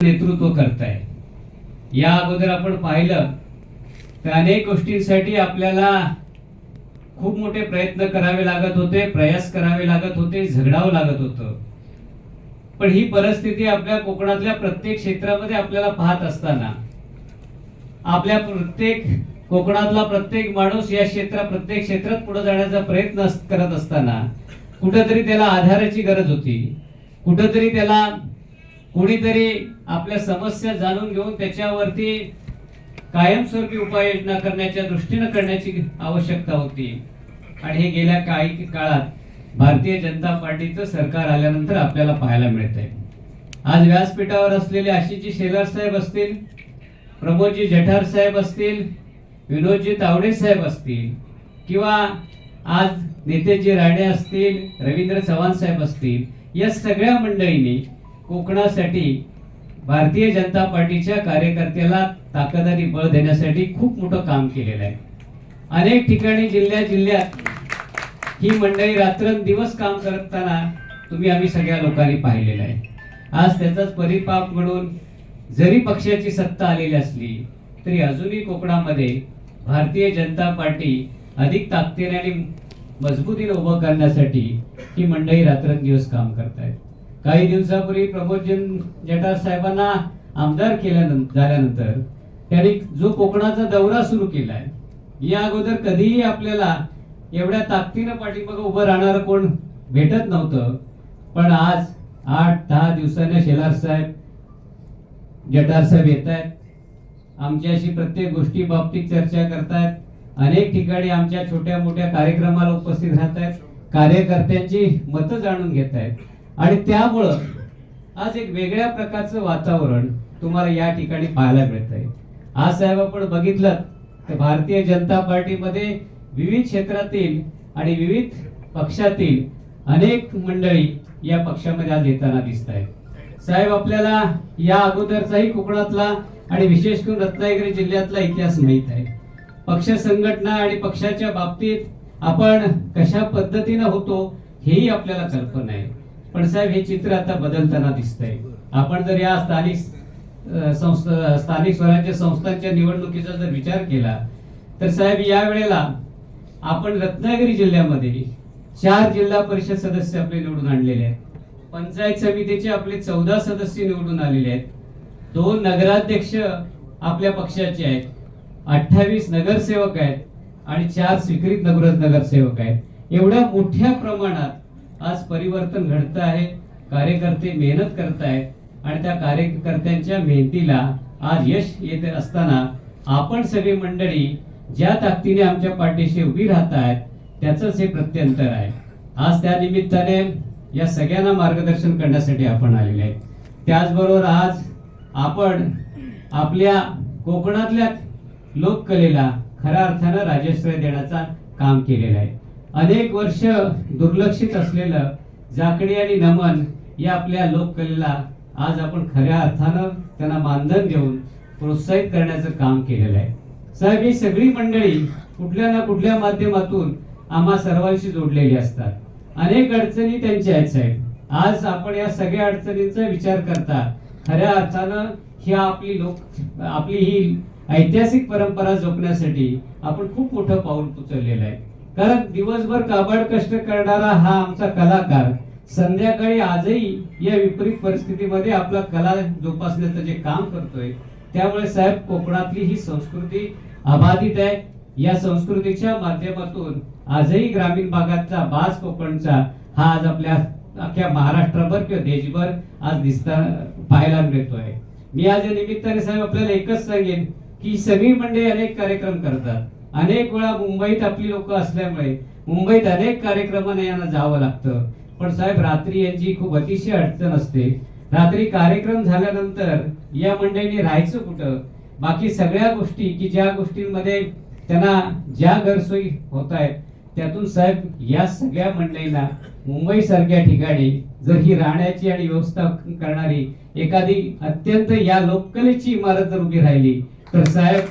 नेतृत्व करताय। या अगोदर आपण पाहिलं तर अनेक गोष्टींसाठी आपल्याला खूप मोठे प्रयत्न करावे लागत होते, प्रयास करावे लागत होते, झगडावं लागत होतं। पण ही परिस्थिती आपल्या कोकणातल्या प्रत्येक क्षेत्रामध्ये आपल्याला पाहत असताना, आपल्या प्रत्येक कोकणातला प्रत्येक माणूस या प्रत्येक क्षेत्रात पुढे जाण्याचा प्रयत्न करत असताना कुठेतरी त्याला आधाराची गरज होती, कुठेतरी त्याला कोणीतरी आपल्या समस्या जाणून घेऊन त्याच्यावरती कायमस्वरूपी उपाययोजना करण्याच्या दृष्टीने करण्याची आवश्यकता होती। आणि हे गेल्या काही काळात भारतीय जनता पार्टीचं सरकार आल्यानंतर आपल्याला पाहायला मिळतंय। आज व्यासपीठावर असलेले आशिषजी शेलार साहेब असतील, प्रमोदजी जठार साहेब असतील, विनोदजी तावडे साहेब असतील, किंवा आज नितेशजी राणे असतील, रवींद्र चव्हाण साहेब असतील, या सगळ्या मंडळींनी कोकणासाठी भारतीय जनता पार्टीच्या कार्यकर्त्याला ताकदीने बळ देण्यासाठी खूप मोठं काम केलेलं आहे। अनेक ठिकाणी जिल्ह्यात ही मंडळी रात्रंदिवस काम करताना आम्ही सगळ्या लोकांनी पाहिलेलं आहे। आज त्याचाच परिपाक म्हणून जरी पक्षाची सत्ता आलेली असली तरी अजूनही कोकणामध्ये भारतीय जनता पार्टी अधिक ताकदीने आणि मजबूतीने उभं करण्यासाठी ही मंडळी रात्रंदिवस काम करतायत। काही दिवसापूर्वी प्रमोदजी जठार साहेबांना आमदार झाल्यानंतर त्यांनी जो कोकणाचा दौरा सुरू केलाय, या अगोदर कधीही आपल्याला एवढ्या ताकदीने पाठीमागे उभं राहणार कोण भेटत नव्हतं। पण आज 8-10 दिवसांनी शेलार साहेब, जठार साहेब येत आहेत, आमच्याशी प्रत्येक गोष्टी बाबतीत चर्चा करतायत, अनेक ठिकाणी आमच्या छोट्या मोठ्या कार्यक्रमाला उपस्थित राहत आहेत, कार्यकर्त्यांची मतं जाणून घेत आहेत। आणि त्यामुळं आज एक वेगळ्या प्रकारचं वातावरण तुम्हाला या ठिकाणी पाहायला मिळतंय। आज साहेब आपण बघितलं तर भारतीय जनता पार्टीमध्ये विविध क्षेत्रातील आणि विविध पक्षातील अनेक मंडळी या पक्षामध्ये आज येताना दिसत आहेत। साहेब आपल्याला या अगोदरचाही कोकणातला आणि विशेष करून रत्नागिरी जिल्ह्यातला इतिहास माहित आहे। पक्ष संघटना आणि पक्षाच्या बाबतीत आपण कशा पद्धतीने होतो हेही आपल्याला कल्पना आहे। पण साहेब हे चित्र आता बदलताना दिसतंय। आपण जर या स्थानिक स्वराज्य संस्थांच्या निवडणुकीचा जर विचार केला तर साहेब या वेळेला आपण रत्नागिरी जिल्ह्यामध्ये 4 जिल्हा परिषद सदस्य आपले निवडून आणलेले आहेत, पंचायत समितीचे आपले 14 सदस्य निवडून आलेले आहेत, 2 नगराध्यक्ष आपल्या पक्षाचे आहेत, 28 नगरसेवक आहेत आणि 4 स्वीकृत नगरसेवक आहेत। एवढ्या मोठ्या प्रमाणात आज परिवर्तन घडत आहे, कार्यकर्ते मेहनत करत आहेत आणि त्या कार्यकर्त्यांच्या मेहनतीला आज यश येत असताना आपण सगळी मंडळी ज्या ताकदीने आमच्या पाठीशी उभी राहत आहेत त्याचंच हे प्रत्यंतर आहे। आज त्या निमित्ताने या सगळ्यांना मार्गदर्शन करण्यासाठी आपण आलेले आहेत। त्याचबरोबर आज आपण आपल्या कोकणातल्या लोककलेला खऱ्या अर्थानं राजश्रय देण्याचा काम केलेलं आहे। अनेक वर्ष दुर्लक्षित असलेलं जाकडी आणि नमन या आपल्या लोककलेला आज आपण खऱ्या अर्थानं त्यांना मानधन देऊन प्रोत्साहित करण्याचं काम केलेलं आहे। साहेब ही सगळी मंडळी कुठल्या ना कुठल्या माध्यमातून आम्हा सर्वांशी जोडलेली असतात, अनेक अडचणी त्यांच्या आहेत साहेब। आज आपण या सगळ्या अडचणींचा विचार करता खऱ्या अर्थानं आपली ही ऐतिहासिक परंपरा जपण्यासाठी आपण खूप मोठं पाऊल उचललेलं आहे। कारण दिवसभर काबाड कष्ट करणारा हा आमचा कलाकार संध्याकाळी आजही या विपरीत परिस्थितीमध्ये आपला कला जोपासण्याचं जे काम करतोय, त्यामुळे साहेब कोकणातली ही संस्कृती अबाधित आहे। या संस्कृतीच्या माध्यमातून आजही ग्रामीण भागातला बाज कोकणचा हा आज आपल्या अख्ख्या महाराष्ट्रभर किंवा देशभर आज पाहायला मिळतोय। मी आज या निमित्ताने साहेब आपल्याला एकच सांगेन की सगळी मंडळी अनेक कार्यक्रम करतात, अनेक वेळा मुंबईत आपली लोक असल्यामुळे मुंबईत अनेक कार्यक्रमांना यांना जावं लागतं। पण साहेब रात्री यांची खूप अतिशय अडचण असते, रात्री कार्यक्रम झाल्यानंतर या मंडळींनी राहायचं कुठं, बाकी सगळ्या गोष्टी की ज्या गोष्टींमध्ये त्यांना ज्या गैरसोयी होत आहेत त्यातून साहेब या सगळ्या मंडळींना मुंबई सारख्या ठिकाणी जर ही राहण्याची आणि व्यवस्था करणारी एखादी अत्यंत या लोककलेची इमारत जर उभी राहिली तर साहेब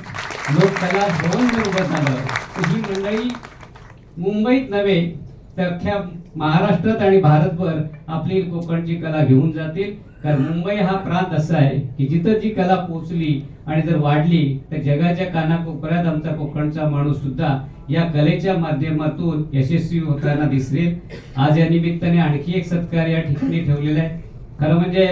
लोककला भवन जर उभं झालं तर ही मंडळी मुंबईत नव्हे तर अख्ख्या महाराष्ट्रात आणि भारतभर आपली कोकणची कला घेऊन जातील. कारण मुंबई हा प्रांत असा आहे की जिथं जी कला पोचली आणि जर वाढली तर जगाच्या कानाकोपऱ्यात आमचा कोकणचा माणूस सुद्धा या कलेच्या माध्यमातून यशस्वी होताना दिसेल. आज या निमित्ताने आणखी एक सत्कार या ठिकाणी ठेवलेला आहे. खरं म्हणजे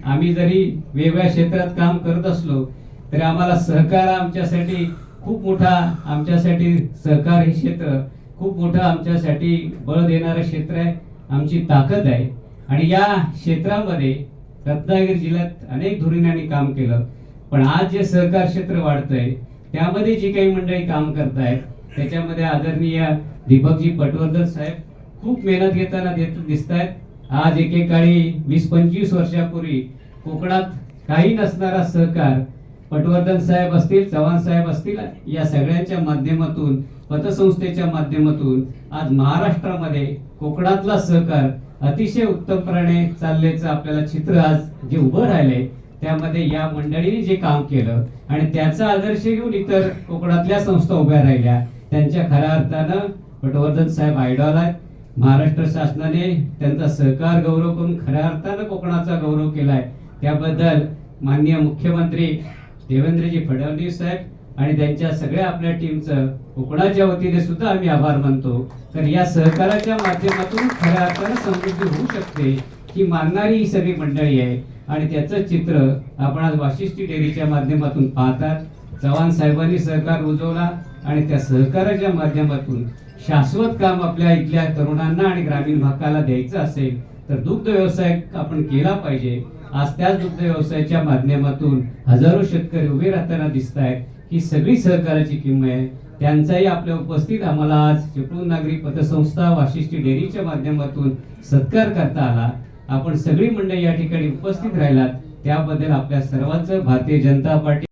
आम्ही जरी वेगवेगळ्या क्षेत्रात काम करत असलो तरी आम्हाला सहकार आमच्यासाठी खूप मोठा, आमच्यासाठी सहकार हे क्षेत्र खूप मोठं आमच्यासाठी बळ देणारं क्षेत्र आहे, आमची ताकद आहे. आणि या क्षेत्रामध्ये रत्नागिरी जिल्ह्यात अनेक धुरीणांनी काम केलं, पण आज जे सहकार क्षेत्र वाढतंय त्यामध्ये जी काही मंडळी काम करतायत त्याच्यामध्ये आदरणीय दीपकजी पटवर्धन साहेब खूप मेहनत घेताना दिसत आहेत. आज एकेकाळी 20-25 वर्षापूर्वी कोकणात काही नसणारा सहकार पटवर्धन साहेब असतील, चव्हाण साहेब असतील, या सगळ्यांच्या माध्यमातून, पतसंस्थेच्या माध्यमातून आज महाराष्ट्रामध्ये कोकणातला सहकार अतिशय उत्तमपणे चालल्याचं आपल्याला चित्र आज जे उभं राहिलंय त्यामध्ये या मंडळीने जे काम केलं आणि त्याचा आदर्श घेऊन इतर कोकणातल्या संस्था उभ्या राहिल्या, त्यांच्या खऱ्या अर्थानं पटवर्धन साहेब आयडॉल आहेत. महाराष्ट्र शासनाने त्यांचा सहकार गौरव करून खऱ्या अर्थानं कोकणाचा गौरव केलाय. त्याबद्दल माननीय मुख्यमंत्री देवेंद्रजी फडणवीस साहेब आणि त्यांच्या सगळ्या आपल्या टीमचं कोकणाच्या वतीने सुद्धा आम्ही आभार मानतो. तर या सहकाराच्या माध्यमातून खऱ्या अर्थानं समृद्धी होऊ शकते ही मानणारी ही सगळी मंडळी आहे आणि त्याचं चित्र आपण आज वाशिष्ठी डेअरीच्या माध्यमातून पाहतात. चव्हाण साहेबांनी सहकार रुजवला आणि त्या सहकाराच्या माध्यमातून शाश्वत काम आपल्या इथल्या तरुणांना आणि ग्रामीण भागाला द्यायचं असेल तर दुग्ध व्यवसाय आपण केला पाहिजे. आज त्याच दुग्ध व्यवसायाच्या माध्यमातून हजारो शेतकरी उभे राहताना दिसत आहेत. ही सगळी सहकाराची किंमत आहे. त्यांचाही आपल्या उपस्थित आम्हाला आज चिपळूण नागरी पतसंस्था वाशिष्ठी डेअरीच्या माध्यमातून सत्कार करता आला. आपण सगळी मंडळी या ठिकाणी उपस्थित राहिलात त्याबद्दल आपल्या सर्वांचं भारतीय जनता पार्टी